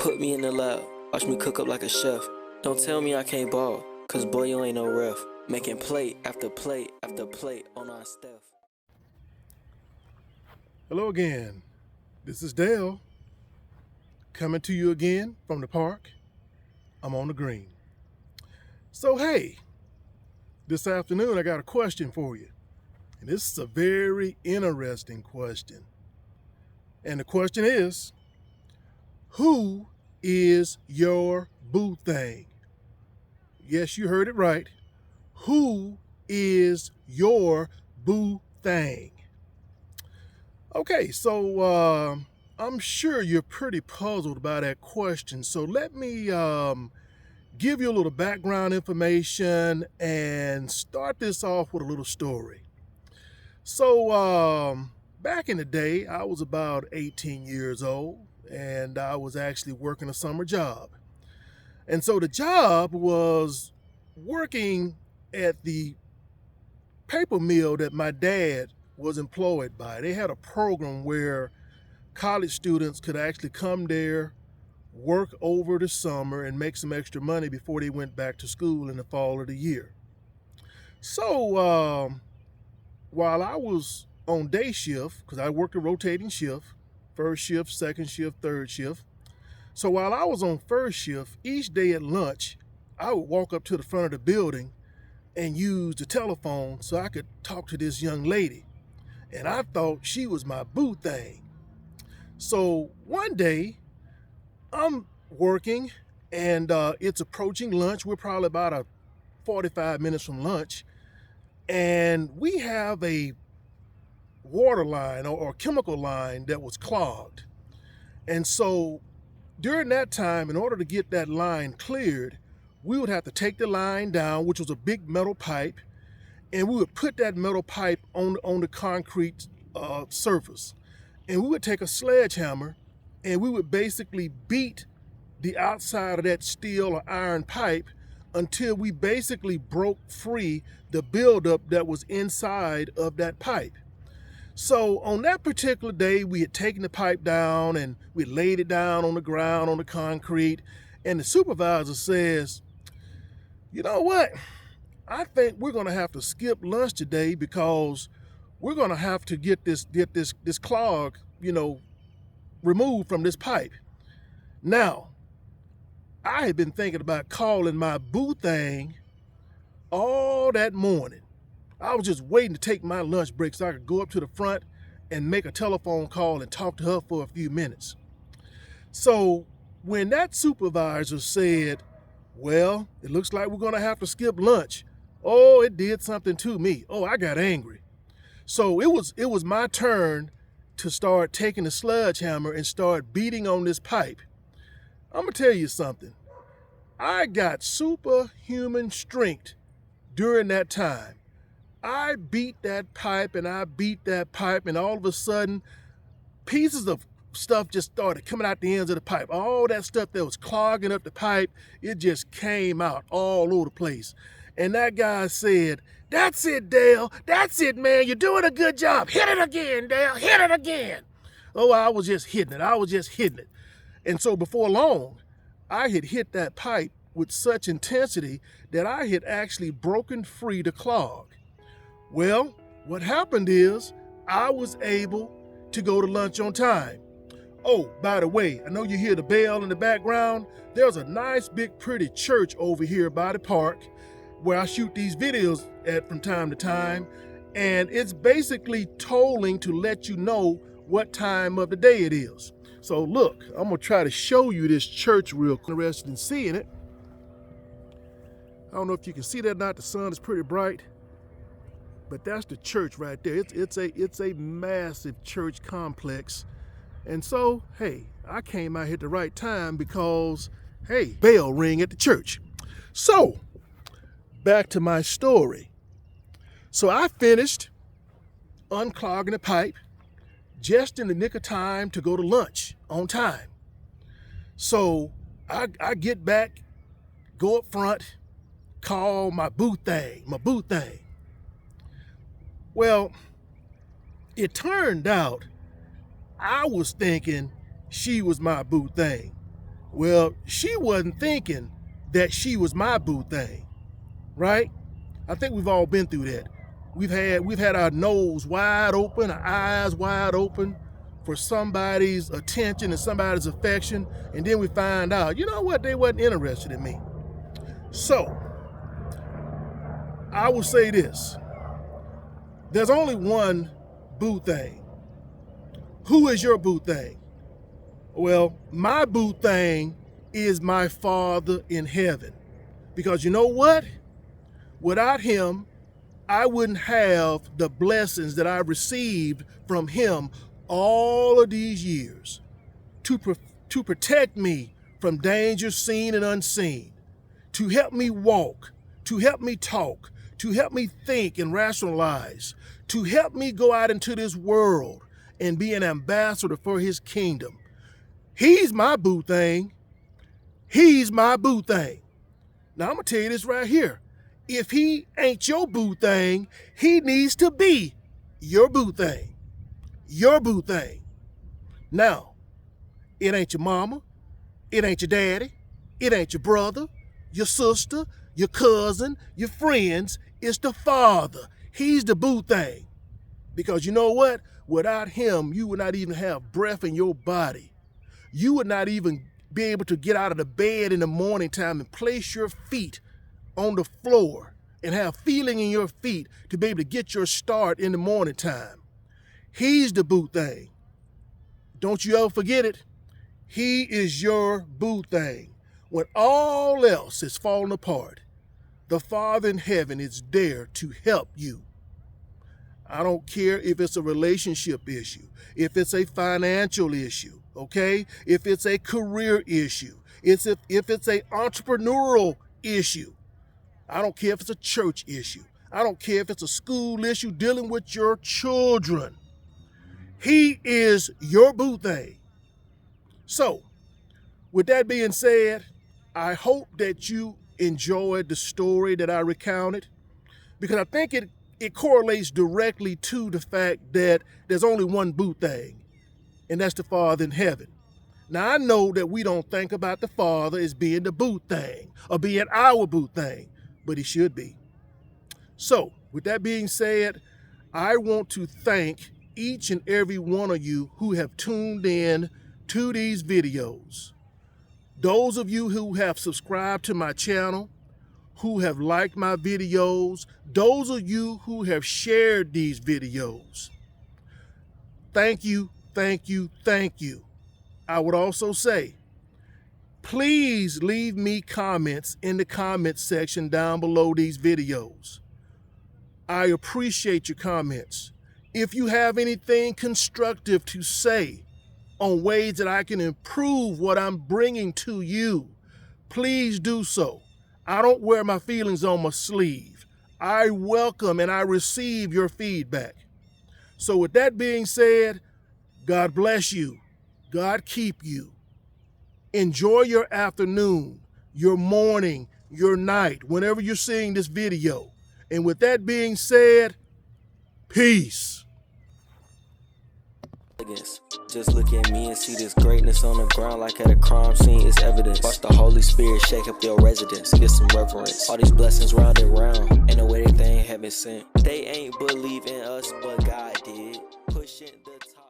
Put me in the lab, watch me cook up like a chef. Don't tell me I can't ball, cause boy you ain't no ref. Making plate after plate after plate on our stuff. Hello again, this is Dale, coming to you again from the park. I'm on the green. So hey, this afternoon I got a question for you. And this is a very interesting question. And the question is, who is your boo thang? Yes, you heard it right. Who is your boo thang? Okay, so I'm sure you're pretty puzzled by that question. So let me give you a little background information and start this off with a little story. So back in the day, I was about 18 years old and I was actually working a summer job. And so the job was working at the paper mill that my dad was employed by. They had a program where college students could actually come there, work over the summer, and make some extra money before they went back to school in the fall of the year. So while I was on day shift, because I worked a rotating shift, first shift, second shift, third shift. So while I was on first shift, each day at lunch, I would walk up to the front of the building and use the telephone so I could talk to this young lady. And I thought she was my boo thang. So one day, I'm working and it's approaching lunch. We're probably about 45 minutes from lunch. And we have a water line or chemical line that was clogged. And so during that time, in order to get that line cleared, we would have to take the line down, which was a big metal pipe, and we would put that metal pipe on the concrete surface. And we would take a sledgehammer and we would basically beat the outside of that steel or iron pipe until we basically broke free the buildup that was inside of that pipe. So on that particular day, we had taken the pipe down and we laid it down on the ground, on the concrete, and the supervisor says, you know what? I think we're gonna have to skip lunch today because we're gonna have to get this clog, removed from this pipe. Now, I had been thinking about calling my boo thang all that morning. I was just waiting to take my lunch break so I could go up to the front and make a telephone call and talk to her for a few minutes. So when that supervisor said, well, it looks like we're gonna have to skip lunch, oh, it did something to me. Oh, I got angry. So it was my turn to start taking the sledgehammer and start beating on this pipe. I'm gonna tell you something. I got superhuman strength during that time. I beat that pipe and I beat that pipe, and all of a sudden, pieces of stuff just started coming out the ends of the pipe. All that stuff that was clogging up the pipe, it just came out all over the place. And that guy said, that's it, Dale. That's it, man. You're doing a good job. Hit it again, Dale. Hit it again. Oh, I was just hitting it. And so before long, I had hit that pipe with such intensity that I had actually broken free the clog. Well, what happened is I was able to go to lunch on time. Oh, by the way, I know you hear the bell in the background. There's a nice, big, pretty church over here by the park where I shoot these videos at from time to time. And it's basically tolling to let you know what time of the day it is. So look, I'm gonna try to show you this church real quick. Interested in seeing it. I don't know if you can see that or not. The sun is pretty bright. But that's the church right there. It's a massive church complex. And so, hey, I came out here at the right time because, hey, bell ring at the church. So, back to my story. So I finished unclogging the pipe just in the nick of time to go to lunch on time. So I get back, go up front, call my boo thang. Well, it turned out I was thinking she was my boo thang. Well, she wasn't thinking that she was my boo thing, right? I think we've all been through that. We've had our nose wide open, our eyes wide open for somebody's attention and somebody's affection, and then we find out, you know what, they wasn't interested in me. So, I will say this. There's only one boo thing. Who is your boo thing? Well, my boo thing is my Father in heaven. Because you know what? Without him, I wouldn't have the blessings that I received from him all of these years to protect me from danger seen and unseen, to help me walk, to help me talk, to help me think and rationalize, to help me go out into this world and be an ambassador for his kingdom. He's my boo thing. He's my boo thing. Now, I'm going to tell you this right here. If he ain't your boo thing, he needs to be your boo thing. Your boo thing. Now, it ain't your mama. It ain't your daddy. It ain't your brother, your sister, your cousin, your friends. It's the Father. He's the boo thing. Because you know what? Without him, you would not even have breath in your body. You would not even be able to get out of the bed in the morning time and place your feet on the floor and have feeling in your feet to be able to get your start in the morning time. He's the boo thing. Don't you ever forget it. He is your boo thing. When all else is falling apart, the Father in heaven is there to help you. I don't care if it's a relationship issue, if it's a financial issue, okay? If it's a career issue, if it's an entrepreneurial issue. I don't care if it's a church issue. I don't care if it's a school issue dealing with your children. He is your boo thing. So, with that being said, I hope that you enjoyed the story that I recounted, because I think it correlates directly to the fact that there's only one boo thing, and that's the Father in heaven. Now, I know that we don't think about the Father as being the boo thing or being our boo thing, but he should be. So, with that being said, I want to thank each and every one of you who have tuned in to these videos. Those of you who have subscribed to my channel, who have liked my videos, those of you who have shared these videos. Thank you, thank you, thank you. I would also say, please leave me comments in the comment section down below these videos. I appreciate your comments. If you have anything constructive to say on ways that I can improve what I'm bringing to you, please do so. I don't wear my feelings on my sleeve. I welcome and I receive your feedback. So with that being said, God bless you. God keep you. Enjoy your afternoon, your morning, your night, whenever you're seeing this video. And with that being said, peace. Just look at me and see this greatness on the ground like at a crime scene is evidence. Watch the Holy Spirit shake up your residence, get some reverence. All these blessings round and round, ain't no way that they ain't heaven sent. They ain't believe in us, but God did. Pushing the top.